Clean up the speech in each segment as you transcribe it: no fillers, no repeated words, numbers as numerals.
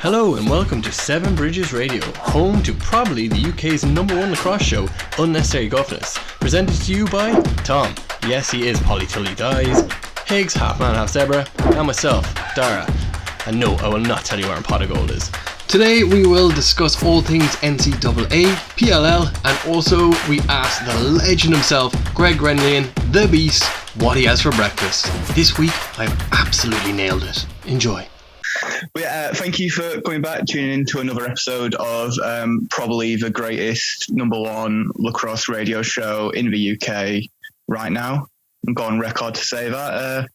Hello and welcome to Seven Bridges Radio, home to probably the UK's #1 lacrosse show, Unnecessary Guffness, presented to you by Tom, yes he is Polly Tully Dies, Higgs, half man half zebra, and myself, Darragh. And no, I will not tell you where Pot of Gold is. Today we will discuss all things NCAA, PLL, and also we ask the legend himself, Gurenlian, the Beast, what he has for breakfast. This week I've absolutely nailed it. Enjoy. Thank you for coming back, tuning in to another episode of probably the greatest #1 lacrosse radio show in the UK right now. I'm going on record to say that.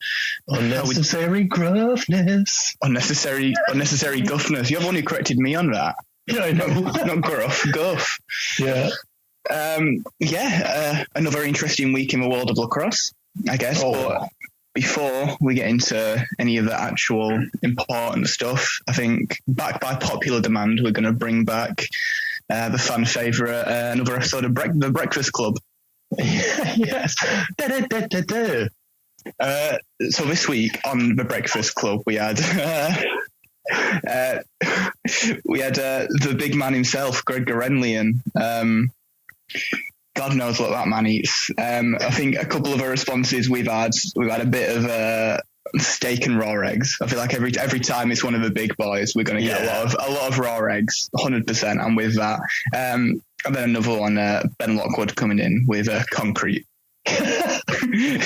Unnecessary gruffness. Unnecessary guffness. You're the one who corrected me on that. Yeah, I know. Not gruff, guff. Yeah. Another interesting week in the world of lacrosse, I guess. Oh. But before we get into any of the actual important stuff, I think backed by popular demand, we're going to bring back the fan favourite, another episode of The Breakfast Club. Yes. So this week on The Breakfast Club, we had the big man himself, Gurenlian. God knows what that man eats. I think a couple of the responses we've had a bit of steak and raw eggs. I feel like every time it's one of the big boys, we're going to get a lot of raw eggs, 100%. I'm with that. And then another one, Ben Lockwood coming in with concrete. Gurenlian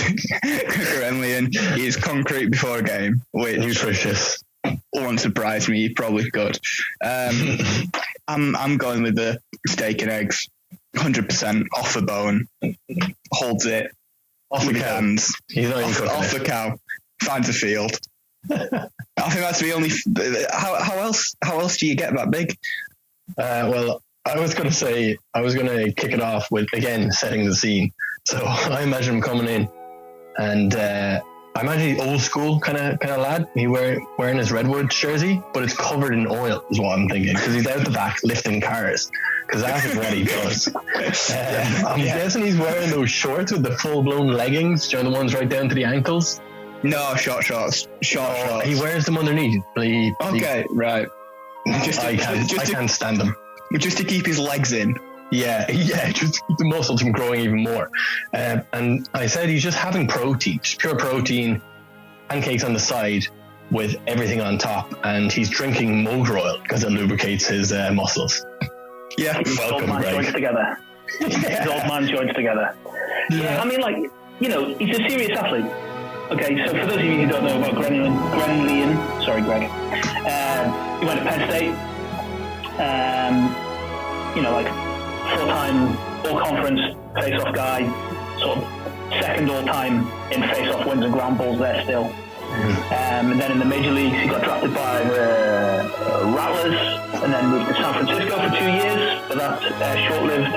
is concrete before a game, which nutritious. Won't surprise me. He probably could. I'm going with the steak and eggs. 100% off the bone, holds it Off with the his cow. hands, He's not even cooking off it. the cow, finds a field. I think that's the only. How else do you get that big? Well, I was going to kick it off with, again, setting the scene. So I imagine him coming in, and I imagine he's old school kind of lad. He wearing his Redwood jersey, but it's covered in oil, is what I'm thinking, because he's out the back lifting cars. Because that is what he does. I'm guessing he's wearing those shorts with the full-blown leggings, the ones right down to the ankles. No, short shorts. He wears them underneath. Okay, right. I can't stand them. Just to keep his legs in. Yeah, just to keep the muscles from growing even more. And I said he's just having protein, just pure protein, pancakes on the side with everything on top, and he's drinking motor oil because it lubricates his muscles. Yeah, welcome, old man Greg. joints together. His old man joints together. Yeah, I mean, he's a serious athlete. Okay, so for those of you who don't know about Gurenlian, sorry, Greg, he went to Penn State. Full-time all-conference face-off guy, sort of second all-time in face-off wins and ground balls there still. And then in the major leagues, he got drafted by the Rattlers and then moved to San Francisco for 2 years for that short-lived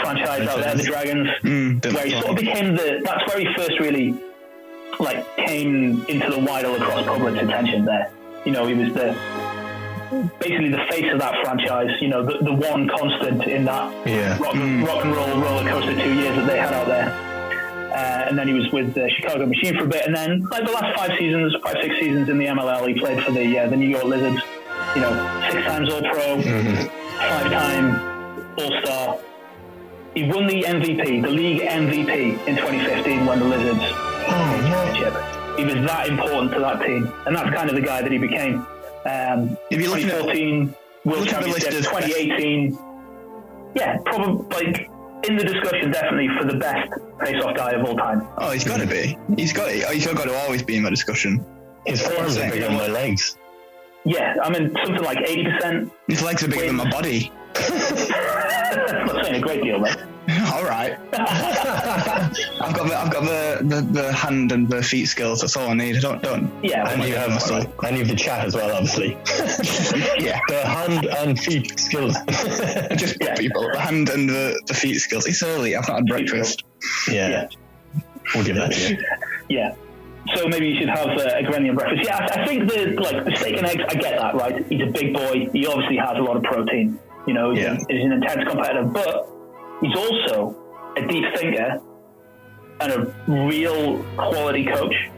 franchise out there, the Dragons, where he sort of became that's where he first really came into the wider lacrosse public's attention there. He was basically the face of that franchise, the one constant in that rock and roll roller coaster 2 years that they had out there. And then he was with the Chicago Machine for a bit, and then the last 6 seasons in the MLL, he played for the New York Lizards. 6 times All-Pro, 5-time All-Star. He won the MVP, the league MVP in 2015 when the Lizards won the championship. He was that important to that team, and that's kind of the guy that he became. 2014 World Championship, 2018. Yeah, probably in the discussion, definitely for the best face-off guy of all time. Oh, he's got to be. He's got to always be in that discussion. His forearms are bigger than my legs. Yeah, I mean something like 80%. His legs are bigger than my body. I'm not saying a great deal, mate. All right. I've got the hand and the feet skills. That's all I need. Don't. Yeah. And you have the chat as well, obviously. Yeah. The hand and feet skills. Just people. The hand and the feet skills. It's early. I've not had breakfast. Yeah. We'll give that to you. Yeah. So maybe you should have a Gurenlian breakfast. Yeah, I think the steak and eggs. I get that, right? He's a big boy. He obviously has a lot of protein. He's an intense competitor, but he's also a deep thinker and a real quality coach.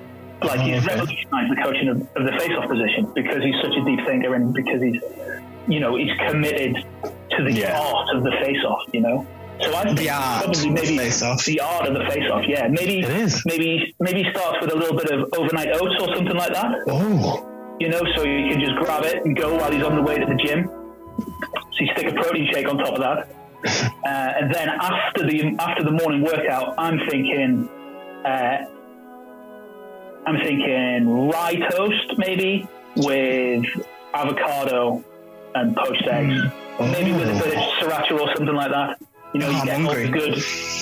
Like, he's revolutionised the coaching of the face-off position because he's such a deep thinker and because he's committed to the art of the face-off, So I think probably maybe the art of the face-off, yeah. Maybe it is. Maybe starts with a little bit of overnight oats or something like that. Oh. So you can just grab it and go while he's on the way to the gym. So you stick a protein shake on top of that. And then after the morning workout, I'm thinking rye toast maybe with avocado and poached eggs, maybe with a bit of sriracha or something like that. You get all the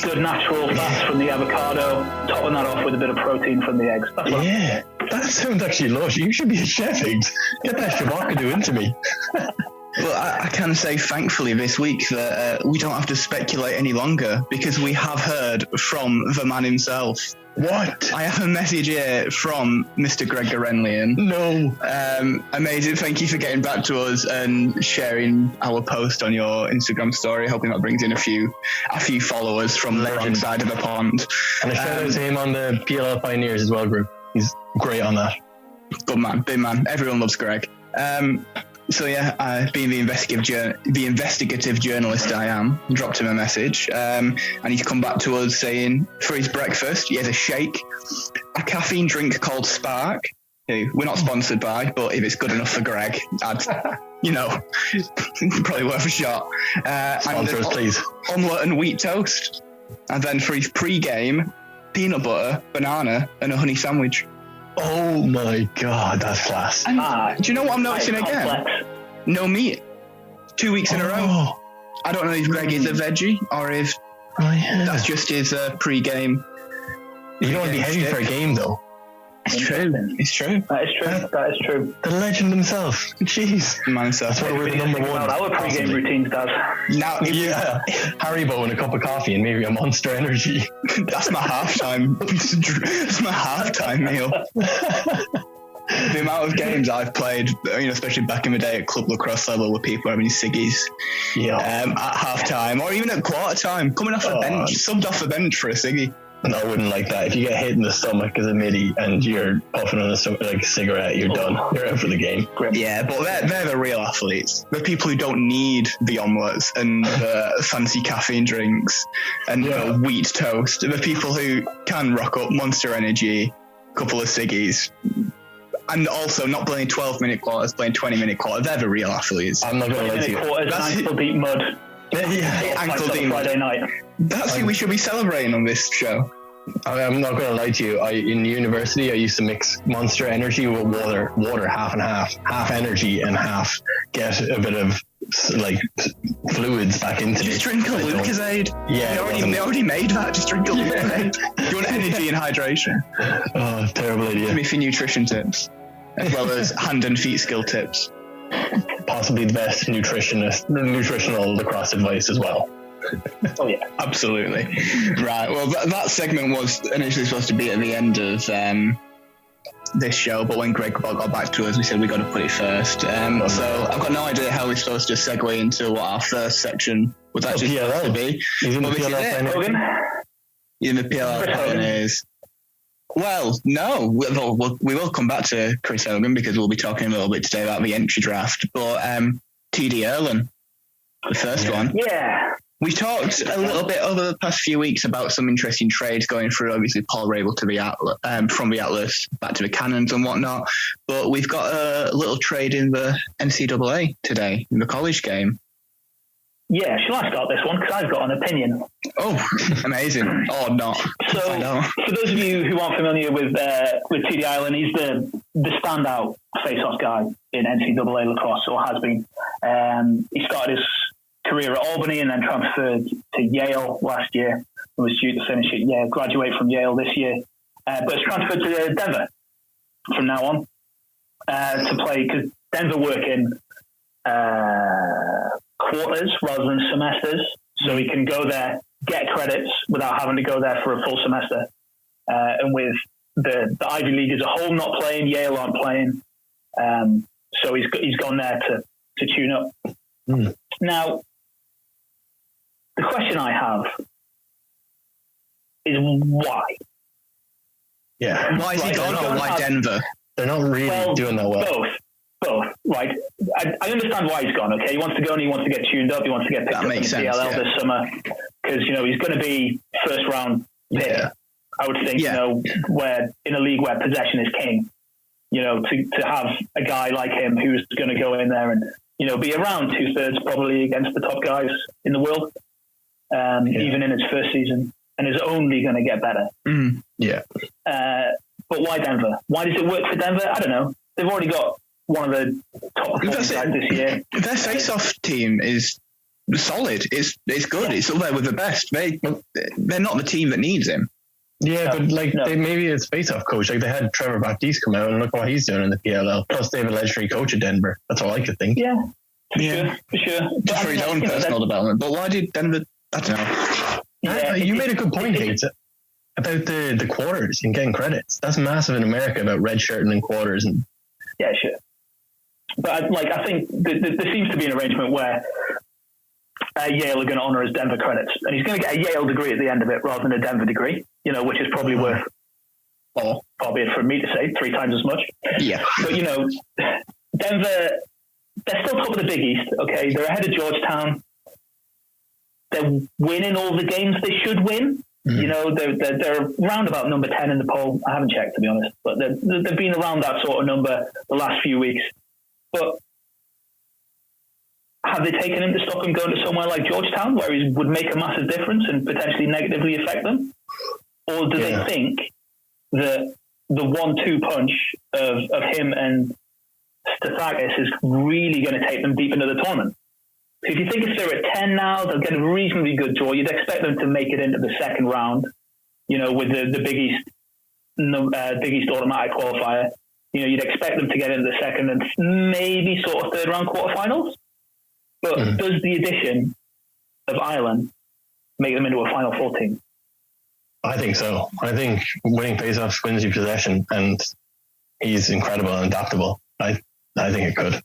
good natural fats from the avocado, topping that off with a bit of protein from the eggs. That's that sounds actually lush. You should be a chef, Higgs. Get that shabakadu into me. Well, I can say thankfully this week that we don't have to speculate any longer because we have heard from the man himself. What? I have a message here from Mr. Greg Gurenlian. No. Amazing. Thank you for getting back to us and sharing our post on your Instagram story. Hoping that brings in a few followers from the legend side of the pond. And a shout out to him on the PLL Pioneers as well group. He's great on that. Good man. Big man. Everyone loves Greg. So yeah, being the investigative journalist I am, dropped him a message, and he's come back to us saying for his breakfast he has a shake, a caffeine drink called Spark. We're not sponsored by, but if it's good enough for Greg, I'd, probably worth a shot. Sponsor us, please. Omelette and wheat toast, and then for his pre-game, peanut butter, banana, and a honey sandwich. Oh my God, that's class. And do you know what I'm noticing again? Complex. No meat. 2 weeks in a row. I don't know if Greg is a veggie or if that's just his pre-game. You don't want to be heavy for a game, though. It's true. It's true. That is true. The legend himself. Jeez. That's why we're the number one. Our pre-game routines, Dad. Now, Haribo and a cup of coffee and maybe a Monster Energy. That's my halftime. That's my halftime meal. The amount of games I've played, especially back in the day at club lacrosse level, where people are having ciggies at halftime or even at quarter time, coming off the bench, subbed off the bench for a ciggy. And I wouldn't like that. If you get hit in the stomach as a midi and you're puffing on a cigarette, you're done. You're out for the game. Yeah, but they're the real athletes. The people who don't need the omelettes and the fancy caffeine drinks and the wheat toast. The people who can rock up Monster Energy, a couple of ciggies, and also not playing 12-minute quarters, playing 20-minute quarters. They're the real athletes. I'm not going to lie to you. Quarters, ankle deep mud. Ankle deep Friday night. That's who we should be celebrating on this show. I'm not going to lie to you. In university, I used to mix Monster Energy with water half and half energy and half get a bit of fluids back into it. Just drink a Lucozade. Yeah, they already made that. Just drink a Lucozade. You want energy and hydration. Oh, terrible idea. Give me for nutrition tips, as well as hand and feet skill tips. Possibly the best nutritional lacrosse advice as well. Oh yeah, absolutely. Right. Well, that segment was initially supposed to be at the end of this show, but when Greg got back to us, we said we got to put it first. So I've got no idea how we're supposed to segue into what our first section was actually supposed to be. He's in the PLL. In the PLL Pioneers. Well, no, we will come back to Chris Hogan because we'll be talking a little bit today about the entry draft. But TD Erlen, the first one. Yeah. We talked a little bit over the past few weeks about some interesting trades going through. Obviously, Paul Rabel to the from the Atlas back to the Cannons and whatnot. But we've got a little trade in the NCAA today in the college game. Yeah, shall I start this one? Because I've got an opinion. Oh, amazing. Or not. So, for those of you who aren't familiar with TD Erlen, he's the standout face-off guy in NCAA lacrosse, or has been. He started his career at Albany and then transferred to Yale last year and was due to finish at Yale, graduate from Yale this year. But it's transferred to Denver from now on to play, because Denver work in quarters rather than semesters, so he can go there, get credits without having to go there for a full semester. And with the Ivy League as a whole not playing, Yale aren't playing, so he's gone there to tune up. Now, the question I have is why? Yeah. Why is he Right, gone, they or don't why have- Denver? They're not really doing that well. Both, right? I understand why he's gone. Okay, he wants to go and he wants to get tuned up. He wants to get picked That up in the makes sense, PLL yeah. this summer because he's going to be first round pick. Yeah. I would think where in a league where possession is king. To have a guy like him who's going to go in there and be around 2/3 probably against the top guys in the world, even in his first season, and is only going to get better. Mm. Yeah. But why Denver? Why does it work for Denver? I don't know. They've already got one of the top performing guys this year. Their face-off team is solid. It's good. It's up there with the best. They're not the team that needs him. Yeah, but maybe it's face-off coach. Like they had Trevor Baptiste come out and look what he's doing in the PLL. Plus they have a legendary coach at Denver. That's all I could think. Yeah, for sure. Just for his own personal development. But why did Denver? I don't know. Yeah, you made a good point, Higgs, about the quarters and getting credits. That's massive in America about redshirting and quarters. And yeah, sure. But I think there seems to be an arrangement where Yale are going to honour his Denver credits, and he's going to get a Yale degree at the end of it rather than a Denver degree. Which is probably worth, or probably for me to say, 3 times as much. Yeah. But Denver, they're still top of the Big East. Okay, they're ahead of Georgetown. They're winning all the games they should win. Mm-hmm. They're around about number 10 in the poll. I haven't checked, to be honest, but they've been around that sort of number the last few weeks. But have they taken him to stop him going to somewhere like Georgetown, where he would make a massive difference and potentially negatively affect them? Or do they think that the 1-2 punch of him and Stathakis is really going to take them deep into the tournament? So if you think if they're at 10 now, they'll get a reasonably good draw. You'd expect them to make it into the second round, with the Big East automatic qualifier. You'd expect them to get into the second and maybe sort of third round quarterfinals. But does the addition of Ireland make them into a Final Four team? I think so. I think winning faceoffs wins you possession, and he's incredible and adaptable. I think it could.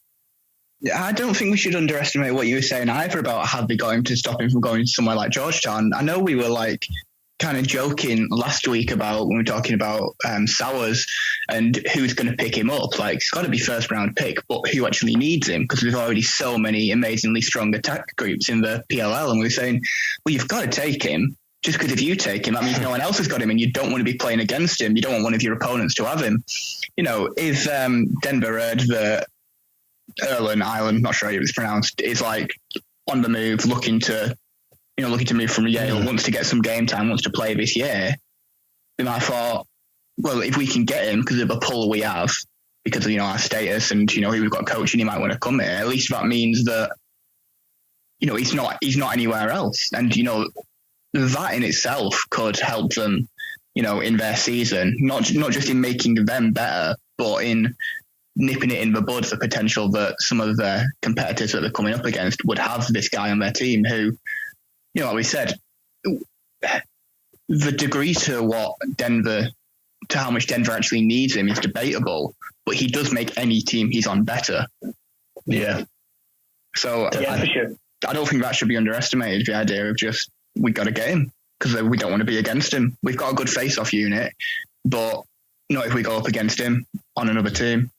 Yeah, I don't think we should underestimate what you were saying either about how they got him to stop him from going somewhere like Georgetown. I know we were kind of joking last week about when we were talking about Sowers and who's going to pick him up. It's got to be first round pick, but who actually needs him? Because there's already so many amazingly strong attack groups in the PLL, and we were saying, well, you've got to take him. Just because if you take him, that means no one else has got him, and you don't want to be playing against him. You don't want one of your opponents to have him. If Denver heard that Erlen Island, not sure how it was pronounced, is on the move, looking to move from Yale, wants to get some game time, wants to play this year, then I thought, well, if we can get him because of the pull we have, because of our status and who we've got coaching, he might want to come here. At least that means that he's not anywhere else, and that in itself could help them, in their season, not just in making them better, but in nipping it in the bud, the potential that some of the competitors that they're coming up against would have this guy on their team who, like we said, the degree to how much Denver actually needs him is debatable, but he does make any team he's on better. Yeah. So for sure. I don't think that should be underestimated, the idea of just, we got to get him because we don't want to be against him. We've got a good face-off unit, but not if we go up against him on another team.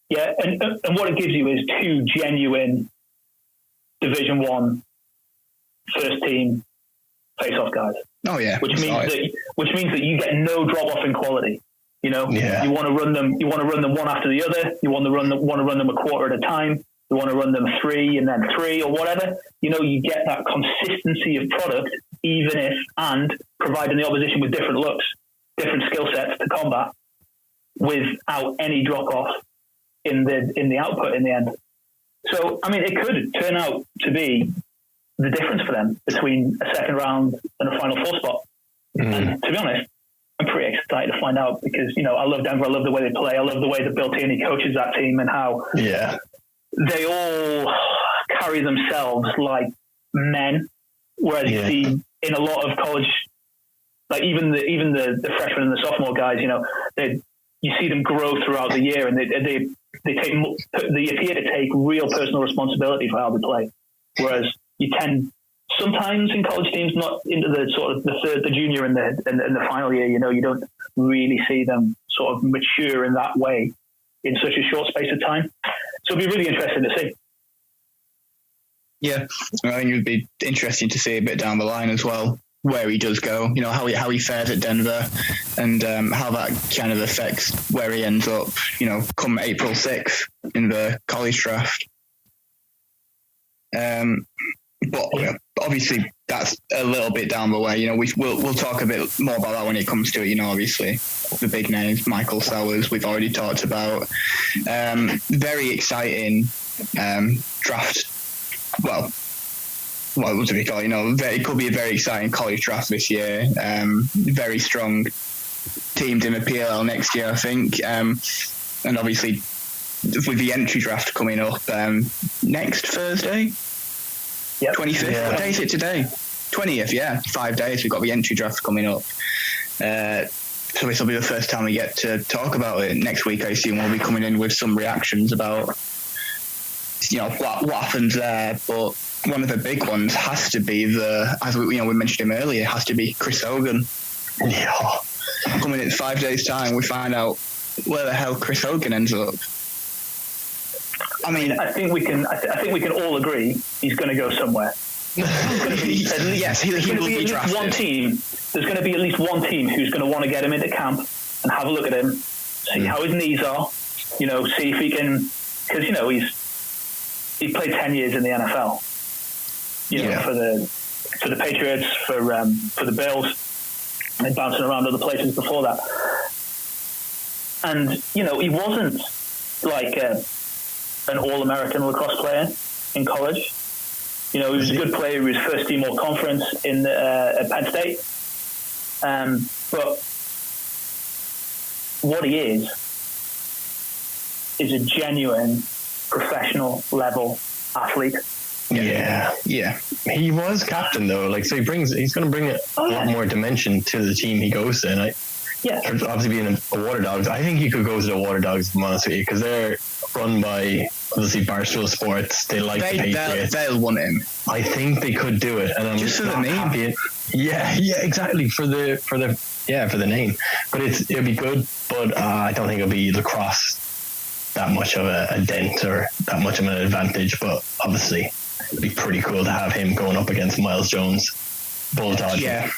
Yeah, and what it gives you is 2 genuine Division 1 first team face-off guys. Oh yeah, which means that you get no drop off in quality. You want to run them. You want to run them one after the other. You want to run them a quarter at a time. You want to run them 3 and then 3 or whatever. You get that consistency of product, even if and providing the opposition with different looks, different skill sets to combat, without any drop off in the output in the end. So it could turn out to be the difference for them between a second round and a Final Four spot. And to be honest, I'm pretty excited to find out because I love Denver. I love the way they play. I love the way that Bill Tierney coaches that team and how they all carry themselves like men. Whereas you see in a lot of college, even the freshmen and the sophomore guys, you see them grow throughout the year, and they appear to take real personal responsibility for how they play. Whereas you tend sometimes in college teams not into the sort of the junior and the final year, you don't really see them sort of mature in that way in such a short space of time. So it'll be really interesting to see. Yeah, I think it would be interesting to see a bit down the line as well, where he does go, how he fares at Denver, and how that kind of affects where he ends up, come April 6th in the college draft. But obviously that's a little bit down the way. We'll talk a bit more about that when it comes to it. Obviously the big names, Michael Sowers, we've already talked about. Very exciting draft. Well, what would we call it? It could be a very exciting college draft this year. Very strong teams in the PLL next year, I think. And obviously with the entry draft coming up next Thursday, 25th. Yeah. What day is it today? 20th, yeah. 5 days. We've got the entry draft coming up. So this will be the first time we get to talk about it. Next week, I assume we'll be coming in with some reactions about what happens there. But one of the big ones has to be as we mentioned him earlier, has to be Chris Hogan. Yeah. Coming in 5 days' time, we find out where the hell Chris Hogan ends up. I mean, I think we can all agree he's going to go somewhere. Yes, he will be drafted. There's going to be at least one team who's going to want to get him into camp and have a look at him, see how his knees are, see if he can, because he played 10 years in the NFL. For the Patriots, for the Bills, and bouncing around other places before that. And he wasn't like an all-American lacrosse player in college. He was a good player. He was first team all conference at Penn State. But what he is a genuine professional level athlete. Yeah. He was captain though. So he's going to bring a lot more dimension to the team he goes to. And obviously being a Water Dogs, I think he could go to the Water Dogs, to be honest with you, because they're run by obviously Barstool Sports. They like the Patriots. They'll want him. I think they could do it, and I'm just for the name. Happy. Yeah, exactly for the name. But it'll be good. But I don't think it'll be lacrosse that much of a dent or that much of an advantage. But obviously, it'd be pretty cool to have him going up against Miles Jones, bulldog. Yeah.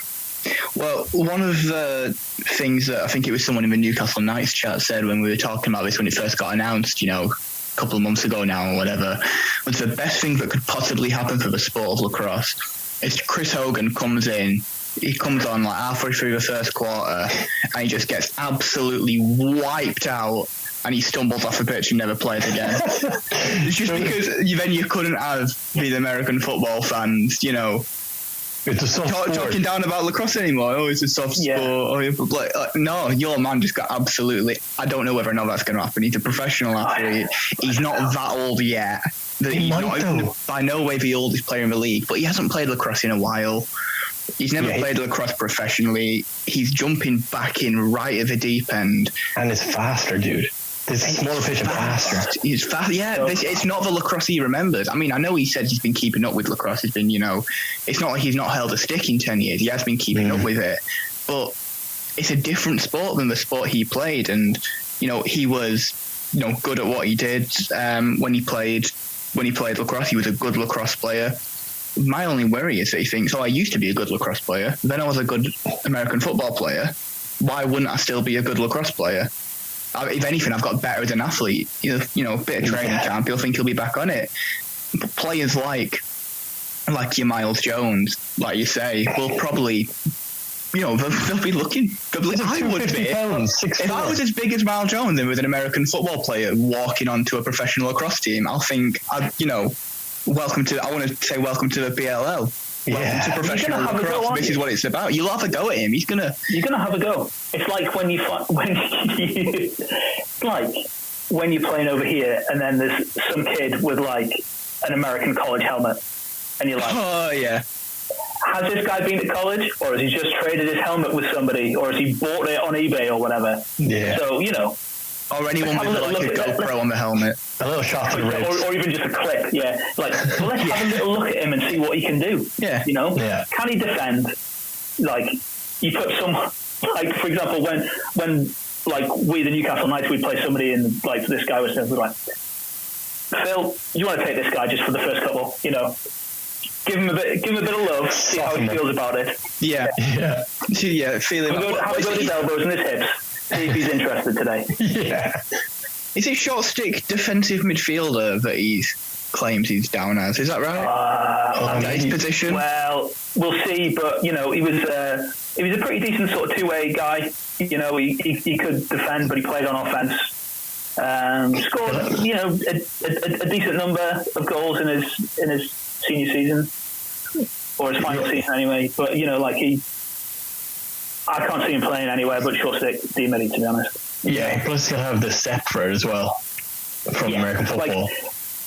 Well, one of the things that I think it was someone in the Newcastle Knights chat said when we were talking about this when it first got announced, a couple of months ago now or whatever, was the best thing that could possibly happen for the sport of lacrosse is Chris Hogan comes in, he comes on like halfway through the first quarter and he just gets absolutely wiped out and he stumbles off the pitch and never plays again. Just because then you couldn't have these American football fans, It's a soft sport. Talking down about lacrosse anymore. Oh, it's a soft sport. No, your man just got absolutely. I don't know whether or not that's going to happen. He's a professional athlete. He's not that old yet. He's not by no way the oldest player in the league, but he hasn't played lacrosse in a while. He's never played lacrosse professionally. He's jumping back in right at the deep end. And it's faster, dude. This smaller pitch and faster. He's fast. Yeah, it's not the lacrosse he remembers. I mean, I know he said he's been keeping up with lacrosse. He's been, it's not like he's not held a stick in 10 years. He has been keeping up with it. But it's a different sport than the sport he played. And, he was, good at what he did when he played lacrosse. He was a good lacrosse player. My only worry is that he thinks, I used to be a good lacrosse player. Then I was a good American football player. Why wouldn't I still be a good lacrosse player? If anything, I've got better as an athlete. A bit of training camp, you'll think he'll be back on it. But players like your Miles Jones, like you say, will probably, they'll be looking. I would be. If I was as big as Miles Jones and was an American football player walking onto a professional lacrosse team, I'll think, welcome to the PLL. Welcome to professional lacrosse. This is what it's about. You'll have a go at him. You're gonna have a go. It's like when you're playing over here, and then there's some kid with like an American college helmet, and you're like, oh yeah. Has this guy been to college, or has he just traded his helmet with somebody, or has he bought it on eBay or whatever? Yeah. So or anyone with a GoPro on the helmet. A little shot to the ribs. Or even just a clip, yeah. Let's have a little look at him and see what he can do. Yeah. Can he defend? You put Like, for example, when like we, the Newcastle Knights, we'd play somebody and like this guy was like, Phil, you want to take this guy just for the first couple, you know, give him a bit of love, see how he feels about it. Yeah. Feeling. Have a go to his elbows and his hips. See if he's interested today. Yeah. Is he short stick defensive midfielder that he claims he's down as? Is that right? His position? Well, we'll see. But you know, he was a pretty decent sort of two-way guy. You know, he could defend, but he played on offense. Scored, you know, a decent number of goals in his senior season, or his final season anyway. But you know, like I can't see him playing anywhere but short stick D-milli, to be honest. Yeah, plus he'll have the step for it as well from American football. Like,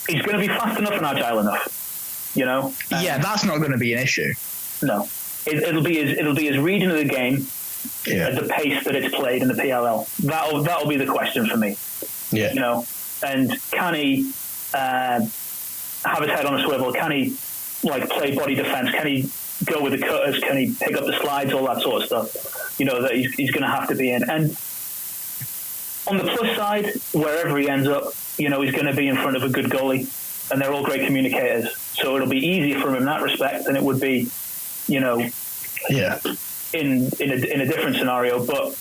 he's going to be fast enough and agile enough, you know. Yeah, that's not going to be an issue. No, it'll be his reading of the game at the pace that it's played in the PLL. That'll be the question for me. Yeah, you know, and can he have his head on a swivel? Can he like play body defense? Can he go with the cutters? Can he pick up the slides? All that sort of stuff. You know that he's going to have to be in. And on the plus side, wherever he ends up, you know, he's going to be in front of a good goalie, and they're all great communicators. So it'll be easier for him in that respect than it would be, you know, in a different scenario. But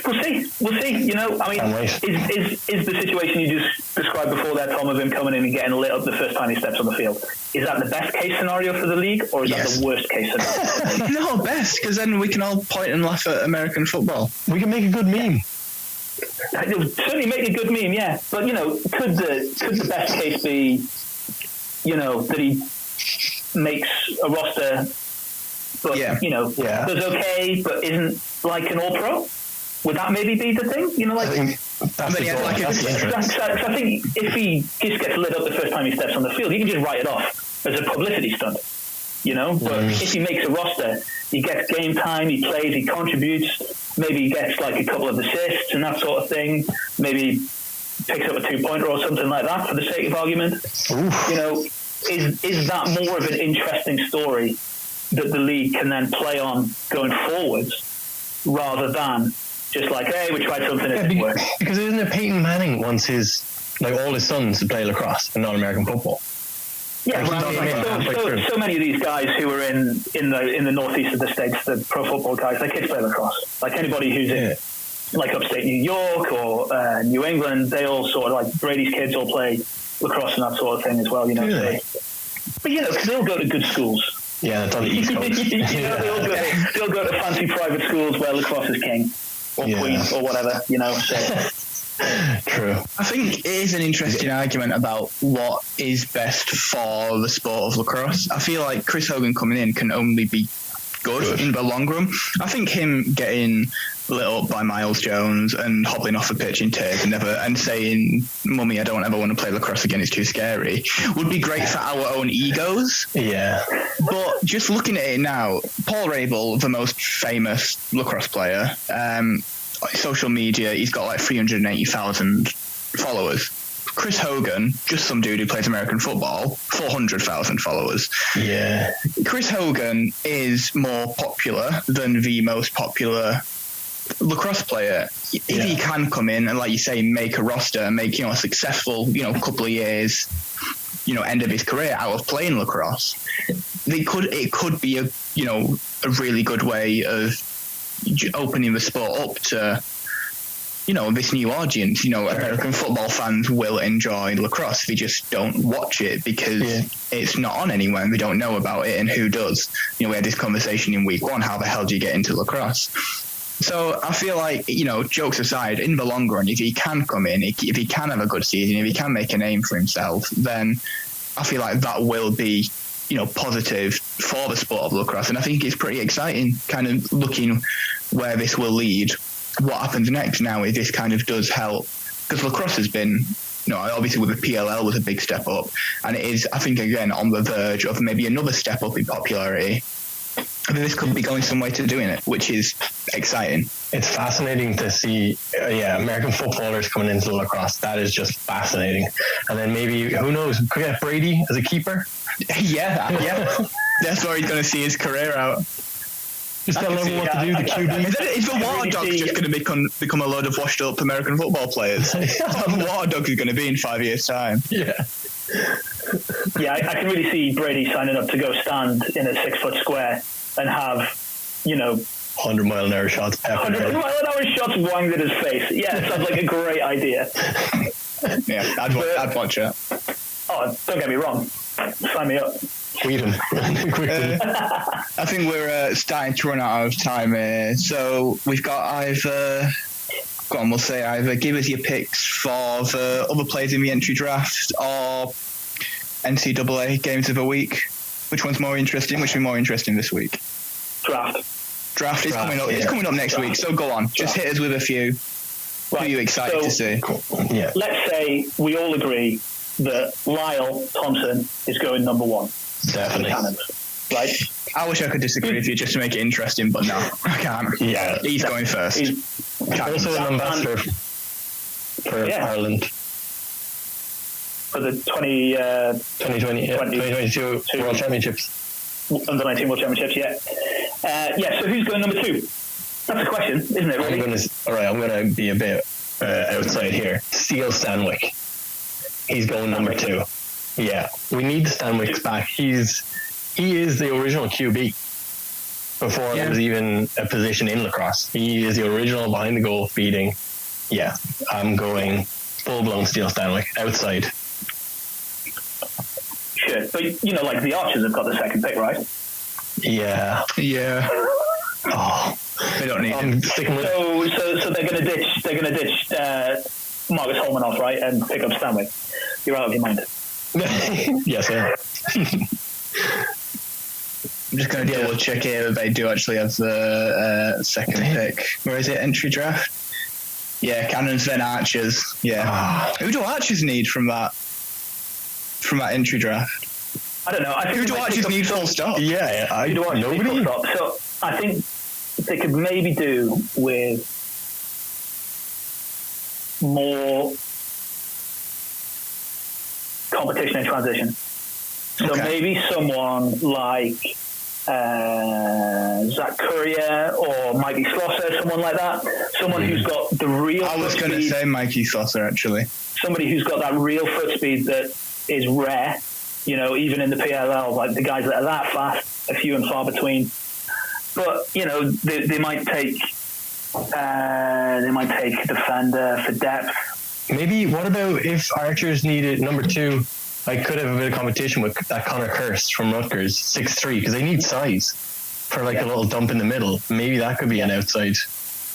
we'll see. You know, I mean, is the situation you just described before there, Tom, of him coming in and getting lit up the first time he steps on the field, is that the best case scenario for the league, or is that the worst case scenario? No, best, because then we can all point and laugh at American football. We can make a good meme. It would certainly make a good meme, yeah. But you know, could the best case be, you know, that he makes a roster, but you know, does okay, but isn't like an all-pro? Would that maybe be the thing? You know, like, I think if he just gets lit up the first time he steps on the field, he can just write it off as a publicity stunt, you know? But if he makes a roster, he gets game time, he plays, he contributes, maybe he gets like a couple of assists and that sort of thing, maybe picks up a 2-pointer or something like that for the sake of argument. You know, is that more of an interesting story that the league can then play on going forwards rather than just like, hey, we tried something that didn't work? Because isn't it Peyton Manning wants all his sons to play lacrosse and not American football? Yeah, so many of these guys who are in the northeast of the states, the pro football guys, their kids play lacrosse. Like anybody who's in like upstate New York or New England, they all sort of like Brady's kids all play lacrosse and that sort of thing as well. You know, really? But you know, because they all go to good schools. Yeah, it's on the East Coast. You know, they all go to fancy private schools where lacrosse is king. Or queen, or whatever, you know. So. True. I think it is an interesting argument about what is best for the sport of lacrosse. I feel like Chris Hogan coming in can only be good in the long run. I think him getting lit up by Miles Jones and hobbling off a pitch in tears and saying, "Mummy, I don't ever want to play lacrosse again, it's too scary," would be great for our own egos. Yeah. But just looking at it now, Paul Rabel, the most famous lacrosse player, social media, he's got like 380,000 followers. Chris Hogan, just some dude who plays American football, 400,000 followers. Yeah. Chris Hogan is more popular than the most popular lacrosse player. If he can come in and, like you say, make a roster, make, you know, a successful, you know, couple of years, you know, end of his career out of playing lacrosse, it could be a really good way of opening the sport up to, you know, this new audience. You know, American football fans will enjoy lacrosse. They just don't watch it because it's not on anywhere and they don't know about it, and who does? You know, we had this conversation in week 1, how the hell do you get into lacrosse? So I feel like, you know, jokes aside, in the long run, if he can come in, if he can have a good season, if he can make a name for himself, then I feel like that will be, you know, positive for the sport of lacrosse. And I think it's pretty exciting, kind of looking where this will lead. What happens next now is this kind of does help, because lacrosse has been, you know, obviously with the PLL was a big step up, and it is, I think, again, on the verge of maybe another step up in popularity. I think this could be going some way to doing it, which is exciting. It's fascinating to see, American footballers coming into lacrosse. That is just fascinating. And then maybe, who knows, could we get Brady as a keeper? Yeah. That's where he's going to see his career out. Just tell them what to do. The QB. Is the water dogs just going to become a load of washed up American football players? That's what the water dogs are going to be in 5 years' time. Yeah. Yeah, I can really see Brady signing up to go stand in a 6 foot square and have, 100-mile-an-hour shots. 100-mile-an-hour shots wanged at his face. Yeah, it sounds like a great idea. Yeah, I'd watch it. Oh, don't get me wrong. Sign me up. Tweet him. I think we're starting to run out of time here. So we've got either give us your picks for the other players in the entry draft or NCAA games of the week. Which one's more interesting? Which will be more interesting this week? Draft is coming up. Yeah. It's coming up next week. So go on. Just hit us with a few. Right. Who are you excited to see? Cool. Yeah. Let's say we all agree that Lyle Thompson is going number 1. Definitely. Right? I wish I could disagree with you just to make it interesting, but no, I can't. Yeah. He's going first. Also an ambassador for Ireland. For the 2022 World Championships. Under 19 World Championships, yeah. So who's going number 2? That's a question, isn't it, really? I'm going to be a bit outside here. Steele Stanwyck. He's going number 2. Yeah, we need Stanwyck back. He is the original QB before there was even a position in lacrosse. He is the original behind the goal feeding. Yeah, I'm going full-blown Steele Stanwyck outside. Sure, but the Archers have got the second pick, right? Yeah. Oh, they don't need him. So they're going to ditch. They're going to ditch Marcus Holman off, right, and pick up Stanwyck. You're out of your mind. Yes, I am. I'm just going to double check here that they do actually have the second pick. Where is it? Entry draft? Yeah, Cannons, then Archers. Yeah. Who do Archers need from that entry draft? I don't know. Who do Archers need full stop? Yeah, who do Archers need full stop? So I think they could maybe do with more competition in transition. So maybe someone like Zach Courier or Mikey Slosser, someone like that. Someone who's got the real I was going to say Mikey Slosser, actually. Somebody who's got that real foot speed that is rare, even in the PLL, like the guys that are that fast, are few and far between. But, they might take a defender for depth. Maybe, what about if Archers needed number 2? I could have a bit of competition with that Connor Kirst from Rutgers, 6'3", because they need size for a little dump in the middle. Maybe that could be an outside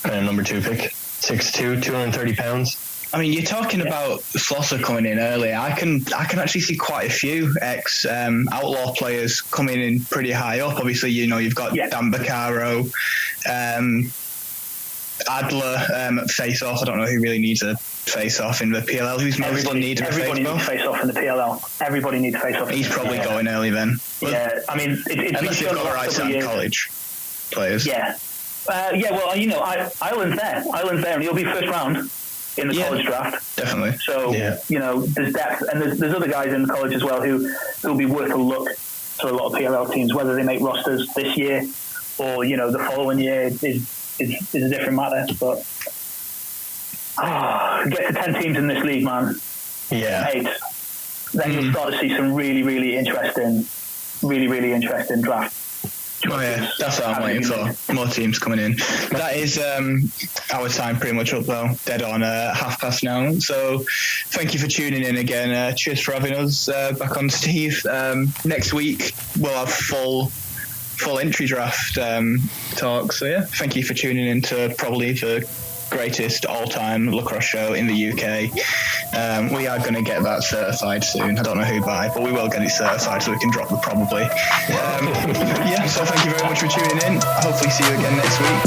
number 2 pick. 6'2", 230 pounds. I mean, you're talking about Slosser coming in early. I can actually see quite a few outlaw players coming in pretty high up. Obviously, you've got Dan Baccaro, Adler, face-off. I don't know who really needs a face-off in the PLL. Who's most needed a face-off? Everybody needs face-off in the PLL. Everybody needs face-off. He's probably going early then. Yeah, I mean, it's unless you've got the right side college players. Yeah. Ireland's there. And he'll be first round in the college draft. Definitely. So, there's depth. And there's other guys in college as well who'll be worth a look to a lot of PLL teams. Whether they make rosters this year or, the following year is a different matter. But get to 10 teams in this league, man. Yeah. 8. Then you'll start to see some really, really interesting draft. Oh yeah, that's what I'm waiting for. More teams coming in. That is our time pretty much up though. Dead on 5:30 now. So thank you for tuning in again. Cheers for having us back on, Steve. Next week we'll have full entry draft talk. So yeah, thank you for tuning in to probably the greatest all-time lacrosse show in the UK. We are going to get that certified soon. I don't know who by, but we will get it certified so we can drop the probably. So thank you very much for tuning in. Hopefully see you again next week.